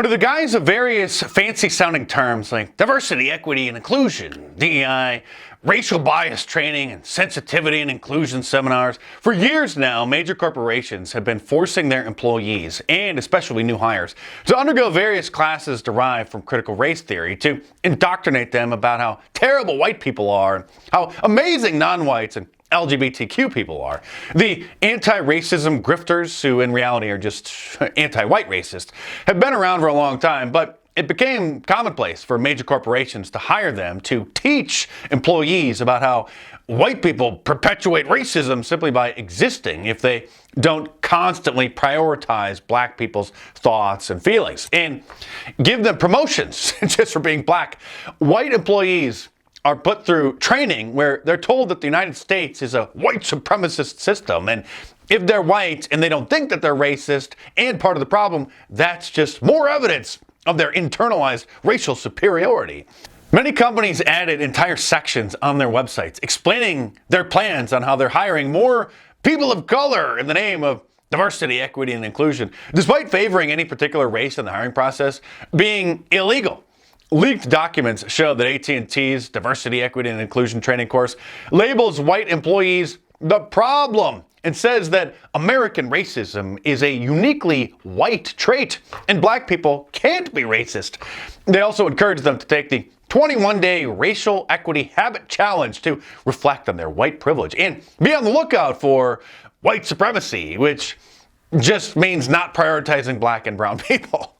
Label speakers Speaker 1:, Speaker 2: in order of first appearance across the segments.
Speaker 1: Under the guise of various fancy-sounding terms like diversity, equity, and inclusion, DEI, racial bias training, and sensitivity and inclusion seminars, for years now, major corporations have been forcing their employees, and especially new hires, to undergo various classes derived from critical race theory to indoctrinate them about how terrible white people are, and how amazing non-whites and LGBTQ people are. The anti-racism grifters, who in reality are just anti-white racists, have been around for a long time, but it became commonplace for major corporations to hire them to teach employees about how white people perpetuate racism simply by existing if they don't constantly prioritize black people's thoughts and feelings, and give them promotions just for being black. White employees are put through training where they're told that the United States is a white supremacist system, and if they're white and they don't think that they're racist and part of the problem, that's just more evidence of their internalized racial superiority. Many companies added entire sections on their websites explaining their plans on how they're hiring more people of color in the name of diversity, equity, and inclusion, despite favoring any particular race in the hiring process being illegal. Leaked documents show that AT&T's diversity, equity, and inclusion training course labels white employees the problem and says that American racism is a uniquely white trait and black people can't be racist. They also encourage them to take the 21-day racial equity habit challenge to reflect on their white privilege and be on the lookout for white supremacy, which just means not prioritizing black and brown people.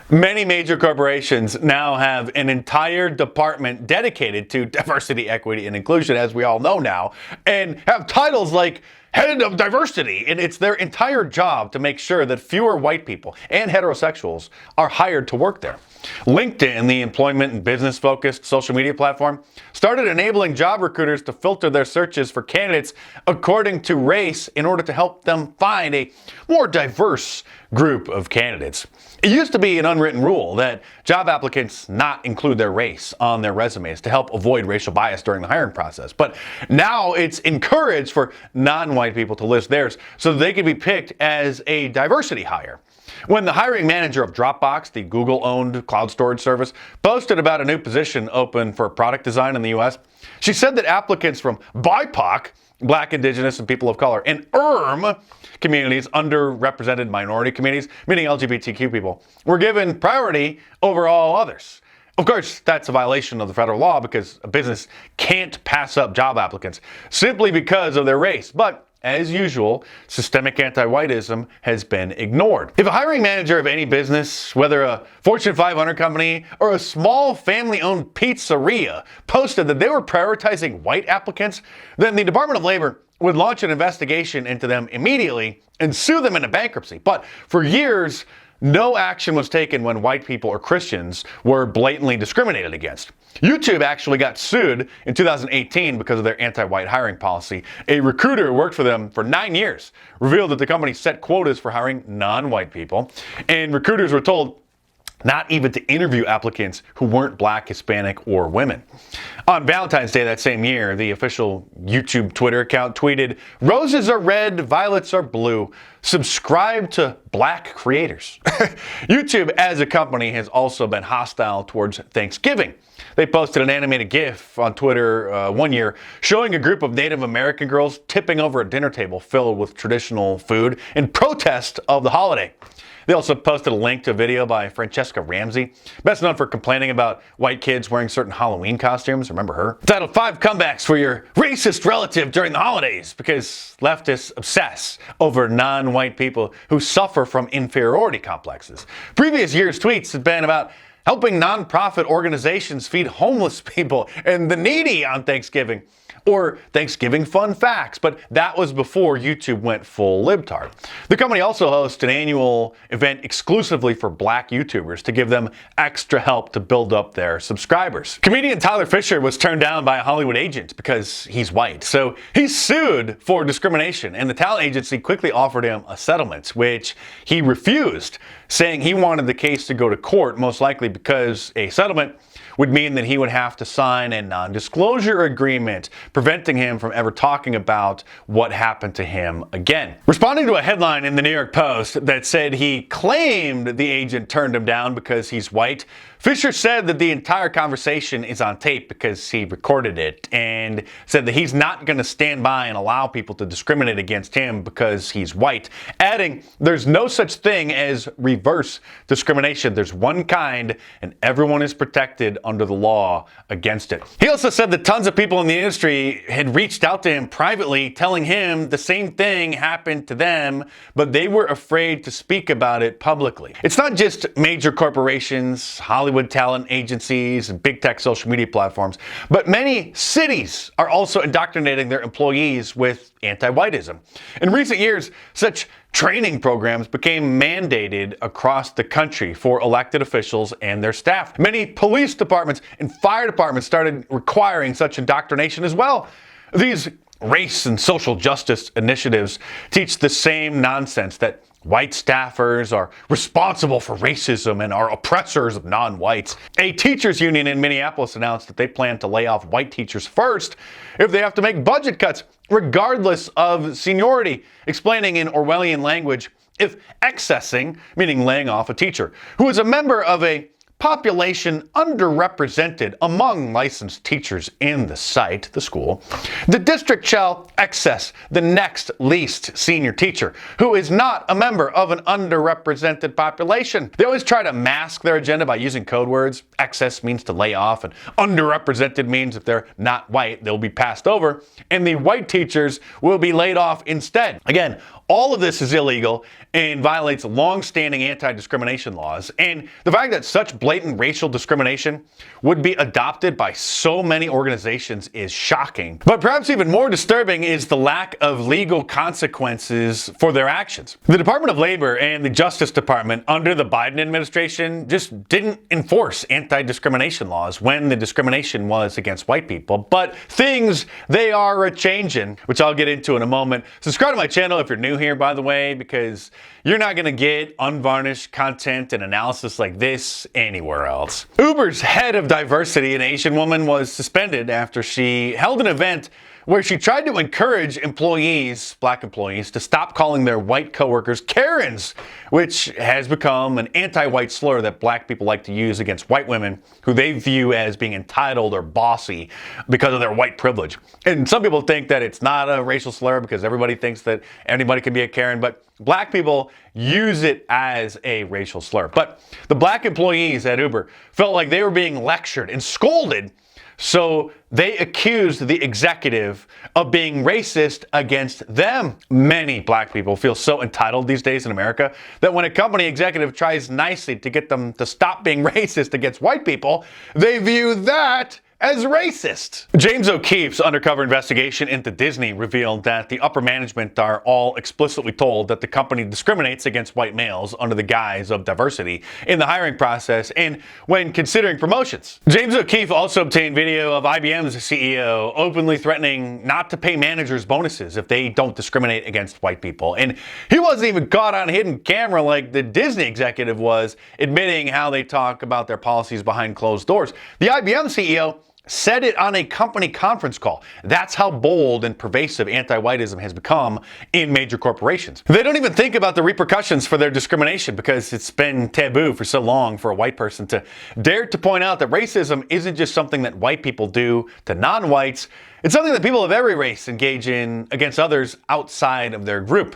Speaker 1: Many major corporations now have an entire department dedicated to diversity, equity, and inclusion, as we all know now, and have titles like head of diversity, and it's their entire job to make sure that fewer white people and heterosexuals are hired to work there. LinkedIn, the employment and business-focused social media platform, started enabling job recruiters to filter their searches for candidates according to race in order to help them find a more diverse group of candidates. It used to be an unwritten rule that job applicants not include their race on their resumes to help avoid racial bias during the hiring process. But now it's encouraged for non-white people to list theirs so that they can be picked as a diversity hire. When the hiring manager of Dropbox, the Google-owned cloud storage service, posted about a new position open for product design in the U.S., she said that applicants from BIPOC, Black, Indigenous, and people of color, and communities, underrepresented minority communities, meaning LGBTQ people, were given priority over all others. Of course, that's a violation of the federal law because a business can't pass up job applicants simply because of their race. But as usual, systemic anti-whiteism has been ignored. If a hiring manager of any business, whether a Fortune 500 company or a small family-owned pizzeria, posted that they were prioritizing white applicants, then the Department of Labor would launch an investigation into them immediately and sue them into bankruptcy. But for years, no action was taken when white people or Christians were blatantly discriminated against. YouTube actually got sued in 2018 because of their anti-white hiring policy. A recruiter who worked for them for 9 years revealed that the company set quotas for hiring non-white people, and recruiters were told not even to interview applicants who weren't black, Hispanic, or women. On Valentine's Day that same year, the official YouTube Twitter account tweeted, "Roses are red, violets are blue. Subscribe to black creators." YouTube as a company has also been hostile towards Thanksgiving. They posted an animated GIF on Twitter one year showing a group of Native American girls tipping over a dinner table filled with traditional food in protest of the holiday. They also posted a link to a video by Francesca Ramsey, best known for complaining about white kids wearing certain Halloween costumes. Remember her? Titled 5 Comebacks for Your Racist Relative During the Holidays, because leftists obsess over non-white people who suffer from inferiority complexes. Previous year's tweets had been about helping nonprofit organizations feed homeless people and the needy on Thanksgiving, or Thanksgiving fun facts, but that was before YouTube went full libtard. The company also hosts an annual event exclusively for black YouTubers to give them extra help to build up their subscribers. Comedian Tyler Fisher was turned down by a Hollywood agent because he's white, so he sued for discrimination, and the talent agency quickly offered him a settlement, which he refused, saying he wanted the case to go to court, most likely because a settlement would mean that he would have to sign a non-disclosure agreement, preventing him from ever talking about what happened to him again. Responding to a headline in the New York Post that said he claimed the agent turned him down because he's white, Fisher said that the entire conversation is on tape because he recorded it, and said that he's not going to stand by and allow people to discriminate against him because he's white, adding there's no such thing as reverse discrimination. There's one kind, and everyone is protected under the law against it. He also said that tons of people in the industry had reached out to him privately telling him the same thing happened to them, but they were afraid to speak about it publicly. It's not just major corporations, Hollywood talent agencies, and big tech social media platforms, but many cities are also indoctrinating their employees with anti-whiteism. In recent years, such training programs became mandated across the country for elected officials and their staff. Many police departments and fire departments started requiring such indoctrination as well. These race and social justice initiatives teach the same nonsense, that white staffers are responsible for racism and are oppressors of non-whites. A teachers union in Minneapolis announced that they plan to lay off white teachers first if they have to make budget cuts, regardless of seniority, explaining in Orwellian language, if accessing, meaning laying off a teacher, who is a member of a population underrepresented among licensed teachers in the site, the school, the district shall access the next least senior teacher who is not a member of an underrepresented population. They always try to mask their agenda by using code words. Excess means to lay off, and underrepresented means if they're not white, they'll be passed over, and the white teachers will be laid off instead. Again, all of this is illegal and violates long-standing anti-discrimination laws, and the fact that such blatant racial discrimination would be adopted by so many organizations is shocking. But perhaps even more disturbing is the lack of legal consequences for their actions. The Department of Labor and the Justice Department under the Biden administration just didn't enforce anti-discrimination laws when the discrimination was against white people, but things, they are a-Changin, which I'll get into in a moment. Subscribe to my channel if you're new here, by the way, because you're not going to get unvarnished content and analysis like this anywhere else. Uber's head of diversity, an Asian woman, was suspended after she held an event where she tried to encourage employees, black employees, to stop calling their white coworkers Karens, which has become an anti-white slur that black people like to use against white women who they view as being entitled or bossy because of their white privilege. And some people think that it's not a racial slur because everybody thinks that anybody can be a Karen, but black people use it as a racial slur. But the black employees at Uber felt like they were being lectured and scolded, so they accused the executive of being racist against them. Many black people feel so entitled these days in America that when a company executive tries nicely to get them to stop being racist against white people, they view that as racist. James O'Keefe's undercover investigation into Disney revealed that the upper management are all explicitly told that the company discriminates against white males under the guise of diversity in the hiring process and when considering promotions. James O'Keefe also obtained video of IBM's CEO openly threatening not to pay managers bonuses if they don't discriminate against white people. And he wasn't even caught on hidden camera like the Disney executive was, admitting how they talk about their policies behind closed doors. The IBM CEO said it on a company conference call. That's how bold and pervasive anti-whiteism has become in major corporations. They don't even think about the repercussions for their discrimination because it's been taboo for so long for a white person to dare to point out that racism isn't just something that white people do to non-whites. It's something that people of every race engage in against others outside of their group.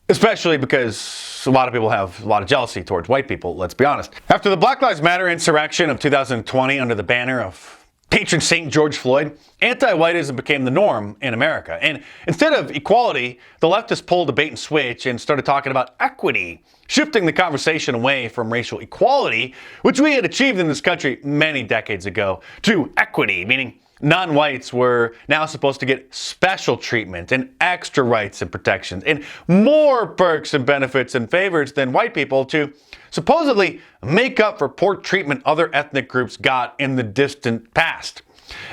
Speaker 1: Especially because a lot of people have a lot of jealousy towards white people, let's be honest. After the Black Lives Matter insurrection of 2020 under the banner of patron Saint George Floyd, anti-whiteism became the norm in America. And instead of equality, the leftists pulled a bait and switch and started talking about equity, shifting the conversation away from racial equality, which we had achieved in this country many decades ago, to equity, meaning non-whites were now supposed to get special treatment and extra rights and protections and more perks and benefits and favors than white people to supposedly make up for poor treatment other ethnic groups got in the distant past.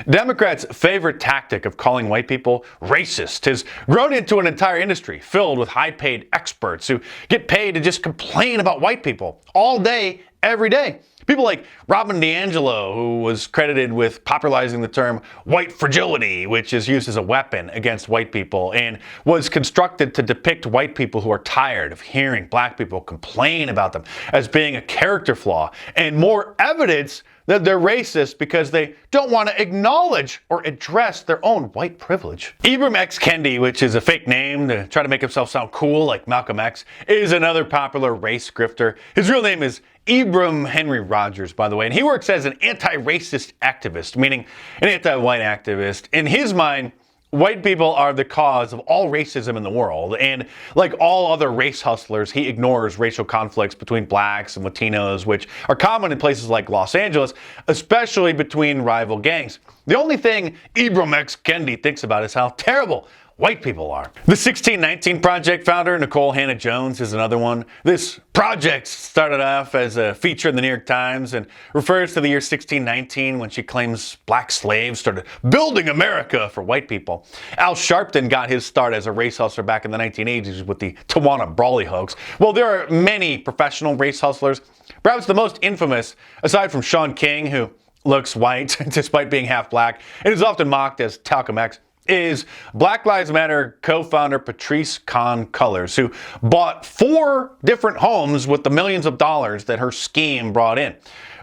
Speaker 1: Democrats' favorite tactic of calling white people racist has grown into an entire industry filled with high-paid experts who get paid to just complain about white people all day, every day. People like Robin DiAngelo, who was credited with popularizing the term white fragility, which is used as a weapon against white people and was constructed to depict white people who are tired of hearing black people complain about them as being a character flaw and more evidence that they're racist because they don't want to acknowledge or address their own white privilege. Ibram X. Kendi, which is a fake name to try to make himself sound cool like Malcolm X, is another popular race grifter. His real name is Ibram Henry Rogers, by the way, and he works as an anti-racist activist, meaning an anti-white activist. In his mind, white people are the cause of all racism in the world, and like all other race hustlers, he ignores racial conflicts between blacks and Latinos, which are common in places like Los Angeles, especially between rival gangs. The only thing Ibram X. Kendi thinks about is how terrible white people are. The 1619 Project founder, Nicole Hannah-Jones, is another one. This project started off as a feature in the New York Times and refers to the year 1619 when she claims black slaves started building America for white people. Al Sharpton got his start as a race hustler back in the 1980s with the Tawana Brawley hoax. Well, there are many professional race hustlers. Perhaps the most infamous, aside from Sean King, who looks white despite being half black and is often mocked as Talcum X, is Black Lives Matter co-founder Patrisse Cullors, who bought 4 different homes with the millions of dollars that her scheme brought in.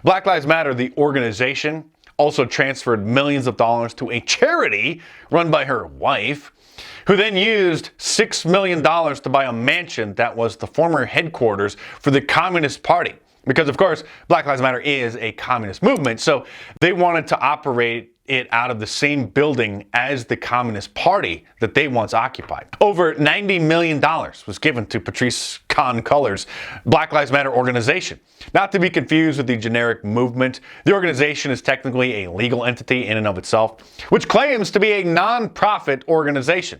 Speaker 1: Black Lives Matter, the organization, also transferred millions of dollars to a charity run by her wife, who then used $6 million to buy a mansion that was the former headquarters for the Communist Party. Because, of course, Black Lives Matter is a communist movement, so they wanted to operate it out of the same building as the Communist Party that they once occupied. Over $90 million was given to Patrisse Cullors' Black Lives Matter organization. Not to be confused with the generic movement, the organization is technically a legal entity in and of itself, which claims to be a non-profit organization.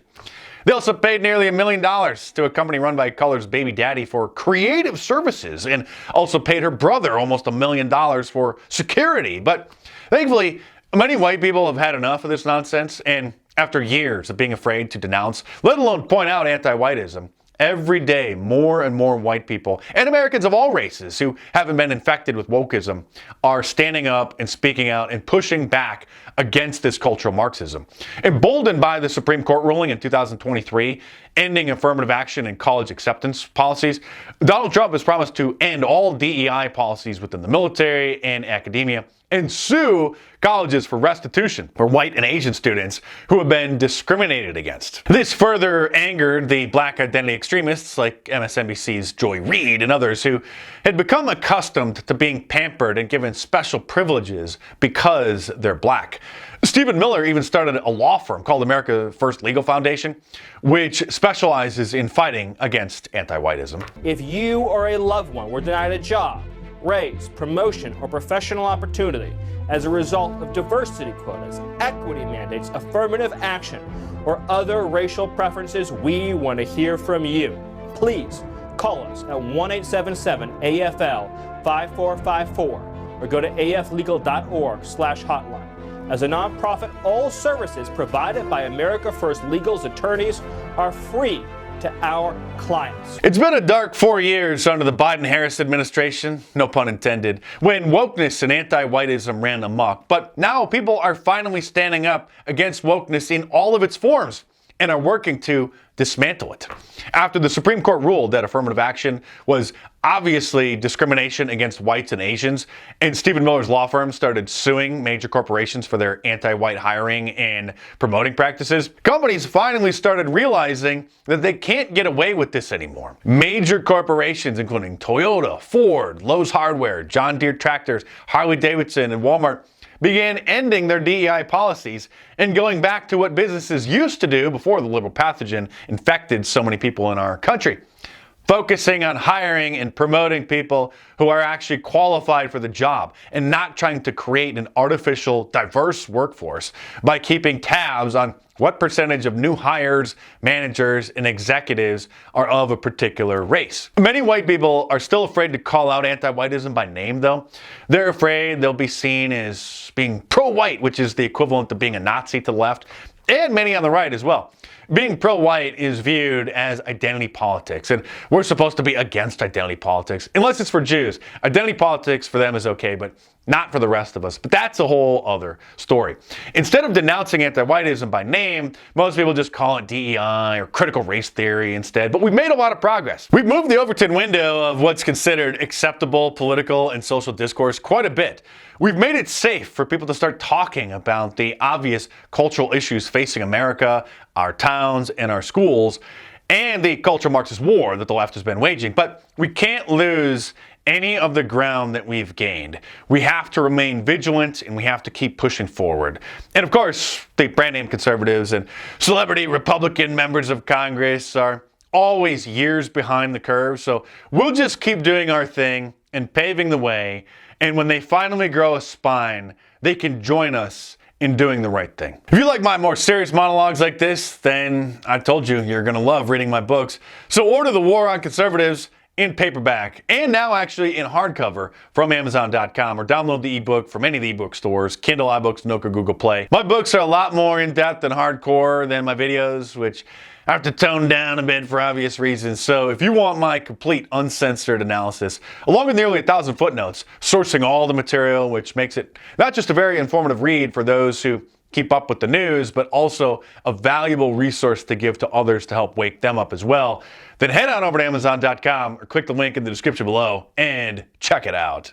Speaker 1: They also paid nearly $1 million to a company run by Cullors' baby daddy for creative services and also paid her brother almost $1 million for security. But thankfully, many white people have had enough of this nonsense, and after years of being afraid to denounce, let alone point out anti-whiteism, every day more and more white people, and Americans of all races who haven't been infected with wokeism, are standing up and speaking out and pushing back against this cultural Marxism. Emboldened by the Supreme Court ruling in 2023, ending affirmative action and college acceptance policies, Donald Trump has promised to end all DEI policies within the military and academia and sue colleges for restitution for white and Asian students who have been discriminated against. This further angered the black identity extremists like MSNBC's Joy Reid and others who had become accustomed to being pampered and given special privileges because they're black. Stephen Miller even started a law firm called America's First Legal Foundation, which specializes in fighting against anti-whiteism.
Speaker 2: If you or a loved one were denied a job, raise, promotion, or professional opportunity as a result of diversity quotas, equity mandates, affirmative action, or other racial preferences, we want to hear from you. Please call us at 1-877-AFL-5454 or go to aflegal.org/hotline. As a nonprofit, all services provided by America First Legal's attorneys are free to our clients.
Speaker 1: It's been a dark 4 years under the Biden-Harris administration, no pun intended, when wokeness and anti-whiteism ran amok. But now people are finally standing up against wokeness in all of its forms and are working to dismantle it. After the Supreme Court ruled that affirmative action was obviously discrimination against whites and Asians, and Stephen Miller's law firm started suing major corporations for their anti-white hiring and promoting practices, companies finally started realizing that they can't get away with this anymore. Major corporations including Toyota, Ford, Lowe's Hardware, John Deere Tractors, Harley-Davidson, and Walmart began ending their DEI policies and going back to what businesses used to do before the liberal pathogen infected so many people in our country. Focusing on hiring and promoting people who are actually qualified for the job and not trying to create an artificial, diverse workforce by keeping tabs on what percentage of new hires, managers, and executives are of a particular race. Many white people are still afraid to call out anti-whiteism by name, though. They're afraid they'll be seen as being pro-white, which is the equivalent of being a Nazi to the left, and many on the right as well. being pro-white is viewed as identity politics, and we're supposed to be against identity politics, unless it's for Jews. Identity politics for them is okay, but not for the rest of us. But that's a whole other story. Instead of denouncing anti-whiteism by name, most people just call it DEI or critical race theory instead. But we've made a lot of progress. We've moved the Overton window of what's considered acceptable political and social discourse quite a bit. We've made it safe for people to start talking about the obvious cultural issues facing America, our towns, and our schools, and the cultural Marxist war that the left has been waging. But we can't lose any of the ground that we've gained. We have to remain vigilant, and we have to keep pushing forward. And of course, the brand name conservatives and celebrity Republican members of Congress are always years behind the curve, so we'll just keep doing our thing and paving the way, and when they finally grow a spine, they can join us in doing the right thing. If you like my more serious monologues like this, then I told you you're gonna love reading my books. So order The War on Conservatives in paperback, and now actually in hardcover from Amazon.com, or download the ebook from any of the ebook stores, Kindle, iBooks, Nook, or Google Play. My books are a lot more in-depth and hardcore than my videos, which I have to tone down a bit for obvious reasons. So if you want my complete uncensored analysis, along with nearly 1,000 footnotes, sourcing all the material, which makes it not just a very informative read for those who keep up with the news, but also a valuable resource to give to others to help wake them up as well, then head on over to Amazon.com or click the link in the description below and check it out.